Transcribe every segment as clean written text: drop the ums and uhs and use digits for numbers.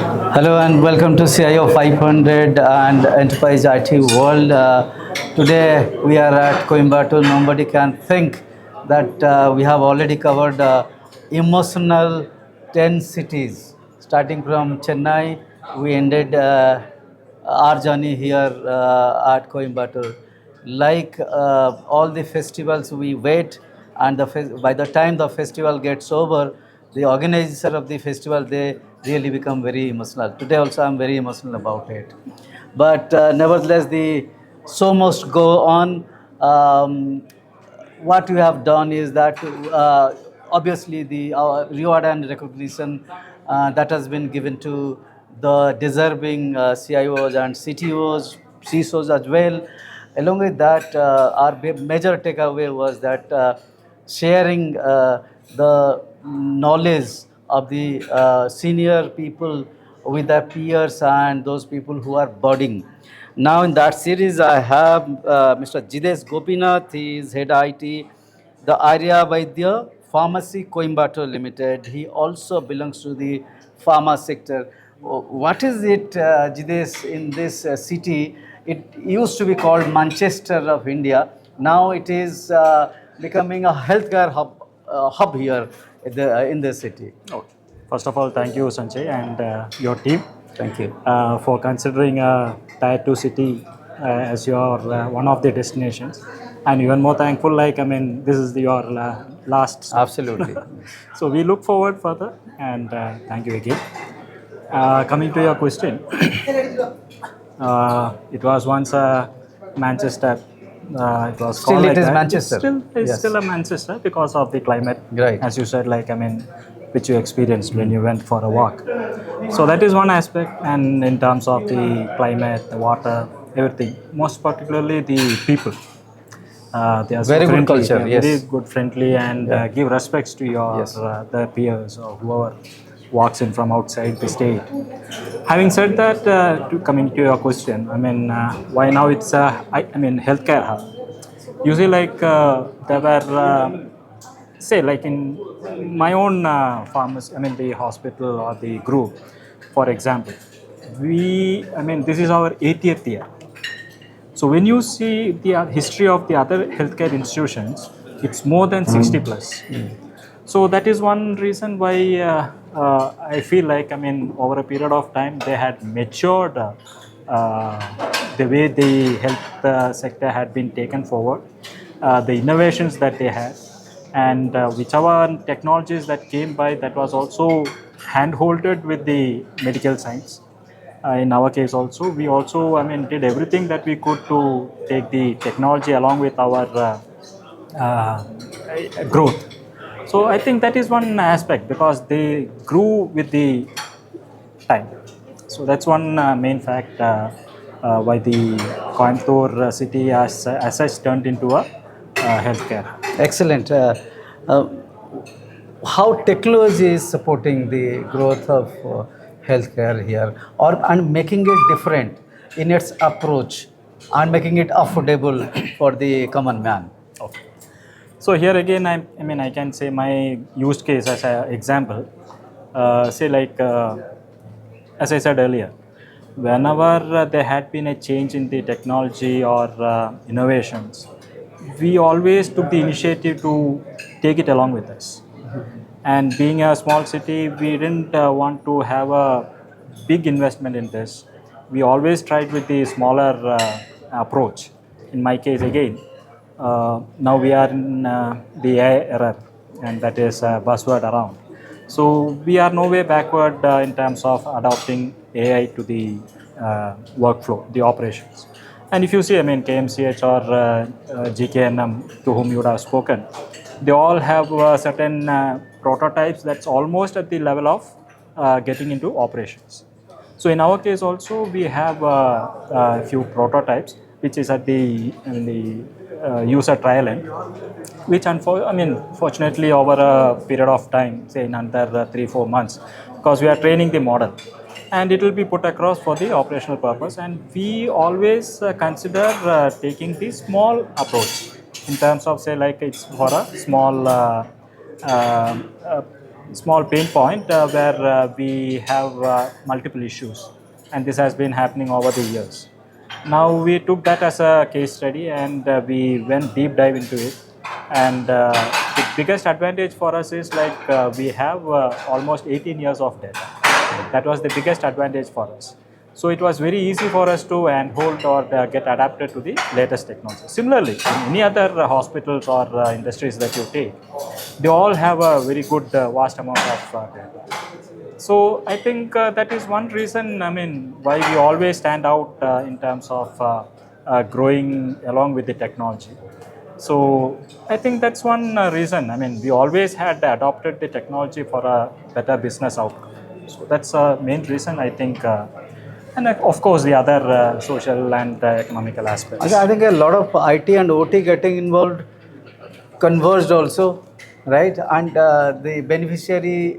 Hello and welcome to CIO500 and Enterprise IT World. Today we are at Coimbatore. Nobody can think that we have already covered emotional 10 cities. Starting from Chennai, we ended our journey here at Coimbatore. Like all the festivals, we wait, and by the time the festival gets over, the organizer of the festival, they really become very emotional. Today also I'm very emotional about it. But nevertheless, the show must go on. What we have done is that obviously the reward and recognition that has been given to the deserving CIOs and CTOs, CISOs as well. Along with that, our major takeaway was that sharing the knowledge of the senior people with their peers and those people who are budding. Now in that series, I have Mr. Jidesh Gopinath. He is head IT, the Arya Vaidya Pharmacy Coimbatore Limited. He also belongs to the pharma sector. What is it, Jidesh, in this city? It used to be called Manchester of India. Now it is becoming a healthcare hub here in the city. Okay. First of all, thank you, Sanjay, and your team Thank you. for considering Tier 2 city as your one of the destinations. And even more thankful, this is your last stop. Absolutely. So we look forward further, and thank you again. Coming to your question, it was once Manchester. It was Still called it like is that. Manchester. It's Yes. still a Manchester because of the climate, Right. as you said, which you experienced when you went for a walk. So that is one aspect, and in terms of the climate, the water, everything, most particularly the people. They are so Very good friendly, culture, they are yes. very good, friendly, and give respects to your Yes. the peers or whoever walks in from outside the state. Having said that, coming to your question, why now it's healthcare hub. Usually, there were say like in my own pharmacy, the hospital or the group, for example, this is our 80th year. So when you see the history of the other healthcare institutions, it's more than 60 plus. So that is one reason why I feel like over a period of time they had matured the way the health sector had been taken forward, the innovations that they had, and whichever technologies that came by, that was also hand-holded with the medical science. In our case also, we also did everything that we could to take the technology along with our uh, growth. So I think that is one aspect because they grew with the time. So that's one main fact why the Coimbatore city as such turned into a healthcare. Excellent. Uh, how technology is supporting the growth of healthcare here, or and making it different in its approach and making it affordable for the common man? Okay. So here again, I can say my use case as an example. Say as I said earlier, whenever there had been a change in the technology or innovations, we always took the initiative to take it along with us. And being a small city, we didn't want to have a big investment in this. We always tried with the smaller approach. In my case, again, now we are in the AI era, and that is a buzzword around. So we are no way backward in terms of adopting AI to the workflow, the operations. And if you see, KMCH or GKNM, to whom you would have spoken, they all have certain prototypes that's almost at the level of getting into operations. So in our case also, we have a few prototypes which is at the user trial end, which fortunately over a period of time, say in under 3-4 months, because we are training the model, and it will be put across for the operational purpose. And we always consider taking the small approach in terms of say like it's for a small uh, small pain point where we have multiple issues, and this has been happening over the years. Now we took that as a case study, and we went deep dive into it. And the biggest advantage for us is like we have almost 18 years of data. That was the biggest advantage for us. So it was very easy for us to handhold or get adapted to the latest technology. Similarly, in any other hospitals or industries that you take, they all have a very good vast amount of data. So I think that is one reason, I mean, why we always stand out in terms of growing along with the technology. So I think that's one reason. I mean, we always had adopted the technology for a better business outcome. So that's a main reason, I think. And of course, the other social and economical aspects. I think a lot of IT and OT getting involved, converged also, right? And the beneficiary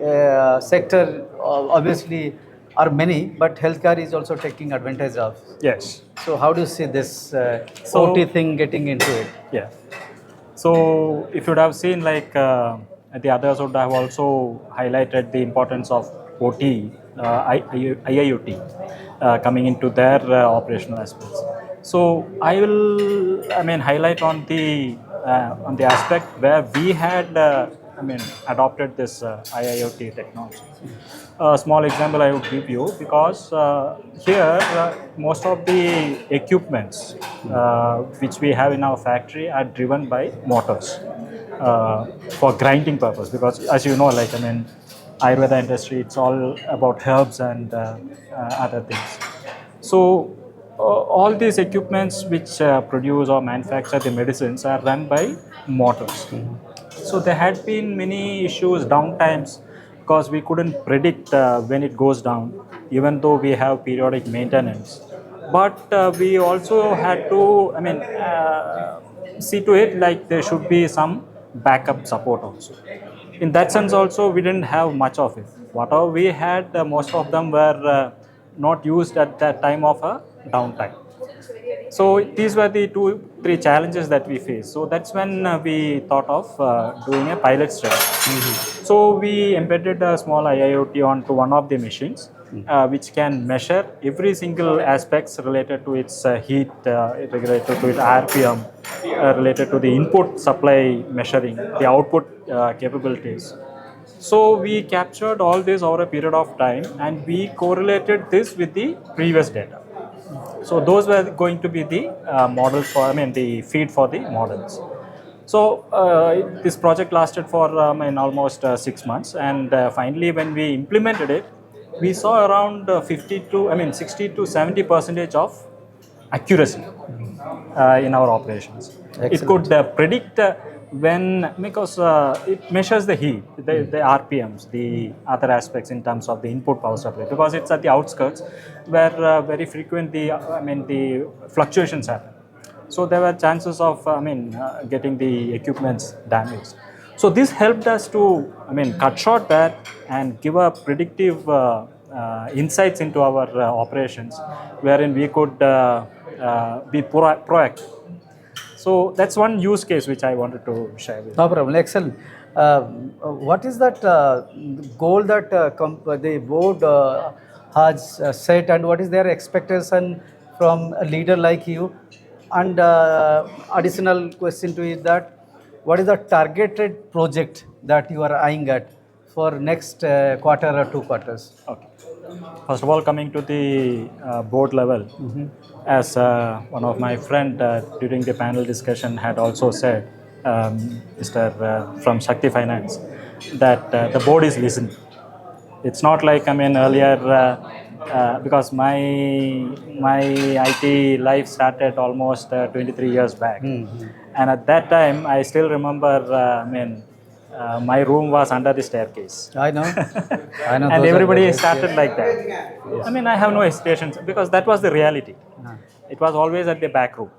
sector obviously are many, but healthcare is also taking advantage of. Yes. So how do you see this So- OT thing getting into it? Yeah. So if you'd have seen, like the others would have also highlighted the importance of OT, IIoT coming into their operational aspects. So I will, I mean, highlight on the aspect where we had, I mean, adopted this IIoT technology. A small example I would give you, because here most of the equipments which we have in our factory are driven by motors for grinding purpose, because as you know, like, I mean, Ayurveda industry, it's all about herbs and other things. So all these equipments which produce or manufacture the medicines are run by motors. So there had been many issues, downtimes, because we couldn't predict when it goes down, even though we have periodic maintenance. But we also had to, I mean, see to it like there should be some backup support also. In that sense, also we didn't have much of it. Whatever we had, most of them were not used at that time of a downtime. So these were the three challenges that we faced. So that's when we thought of doing a pilot study. So we embedded a small IIoT onto one of the machines, which can measure every single aspects related to its heat, related to its RPM, related to the input supply measuring, the output capabilities. So we captured all this over a period of time, and we correlated this with the previous data. So those were going to be the models for, I mean, the feed for the models. So this project lasted for in almost 6 months, and finally when we implemented it, we saw around 50 to, I mean, 60 to 70% of accuracy in our operations. It Excellent. could predict when, because it measures the heat, the RPMs, the other aspects in terms of the input power supply, because it's at the outskirts where very frequent the, I mean, the fluctuations happen. So there were chances of, I mean, getting the equipments damaged. So this helped us to, I mean, cut short that and give a predictive insights into our operations, wherein we could be proactive. So that's one use case which I wanted to share with you. No problem. Excellent. What is that goal that the board has set, and what is their expectation from a leader like you? And additional question to it, that what is the targeted project that you are eyeing at for next quarter or 2 quarters? Okay. First of all, coming to the board level, as one of my friend during the panel discussion had also said, Mr. From Shakti Finance, that the board is listening. It's not like, I mean, earlier, because my IT life started almost 23 years back, and at that time I still remember, I mean, my room was under the staircase. I know. I know. And those are everybody the days, started yes. like that. I mean, I have no hesitations, because that was the reality. It was always at the back room.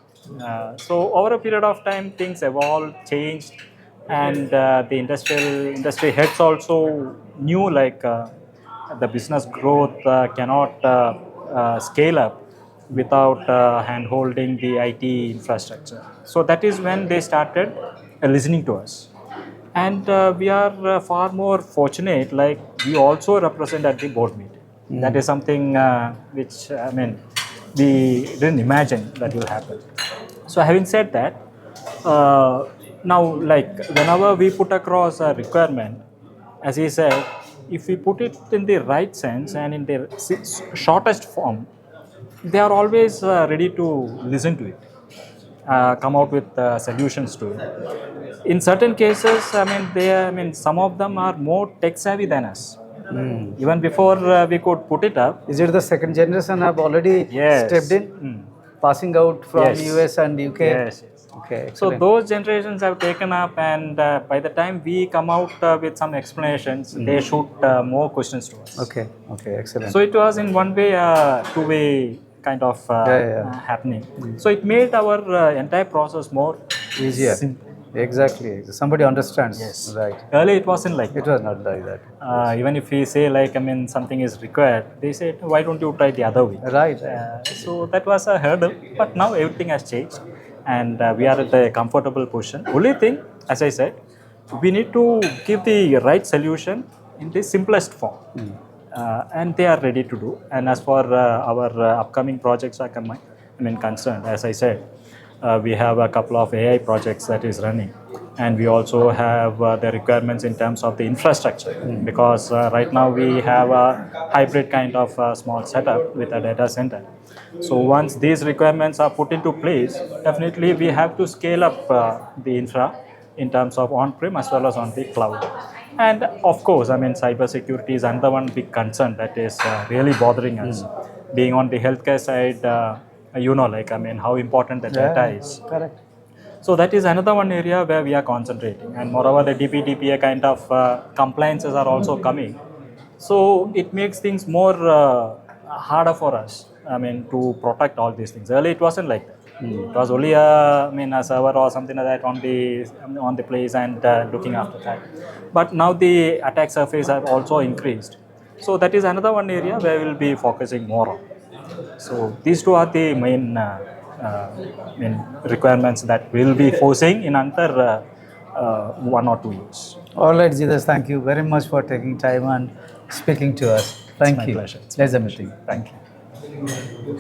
So over a period of time, things evolved, changed, and the industry heads also knew, like, the business growth cannot scale up without hand-holding the IT infrastructure. So that is when they started listening to us. and we are far more fortunate, like we also represent at the board meeting. That is something which, I mean, we didn't imagine that will happen. So having said that, now like whenever we put across a requirement, as he said, if we put it in the right sense and in the shortest form, they are always ready to listen to it, come out with solutions to it. In certain cases, I mean, some of them are more tech savvy than us. Even before we could put it up. Is it the second generation have already Yes. stepped in, passing out from Yes. US and UK? Yes. Okay, So excellent. those generations have taken up, and by the time we come out with some explanations, they shoot more questions to us. Okay, okay, excellent. So it was in one way a two-way kind of happening. So it made our entire process more Easier. simple. Exactly. Somebody understands. Yes. Right. Earlier it wasn't like It that. was not like that. Even if we say like, I mean, something is required, they say, why don't you try the other way? Right. So that was a hurdle, but now everything has changed, and we are at a comfortable position. Only thing, as I said, we need to give the right solution in the simplest form, and they are ready to do. And as for our upcoming projects are concerned, as I said, we have a couple of AI projects that is running, and we also have the requirements in terms of the infrastructure, because right now we have a hybrid kind of small setup with a data center. So once these requirements are put into place, definitely we have to scale up the infra in terms of on-prem as well as on the cloud. And of course, I mean, cybersecurity is another one big concern that is really bothering us. Being on the healthcare side, you know, like, I mean, how important the data is. Correct. So that is another one area where we are concentrating. And moreover, the DPDPA kind of compliances are also coming. So it makes things more harder for us, I mean, to protect all these things. Earlier it wasn't like that. It was only a server or something like that on the place, and looking after that. But now the attack surface have also increased. So that is another one area where we'll be focusing more on. So these two are the main requirements that we'll be forcing in another 1 or 2 years. All right, Jidesh, thank you very much for taking time and speaking to us. Thank my you. pleasure. Pleasure meeting. Thank you.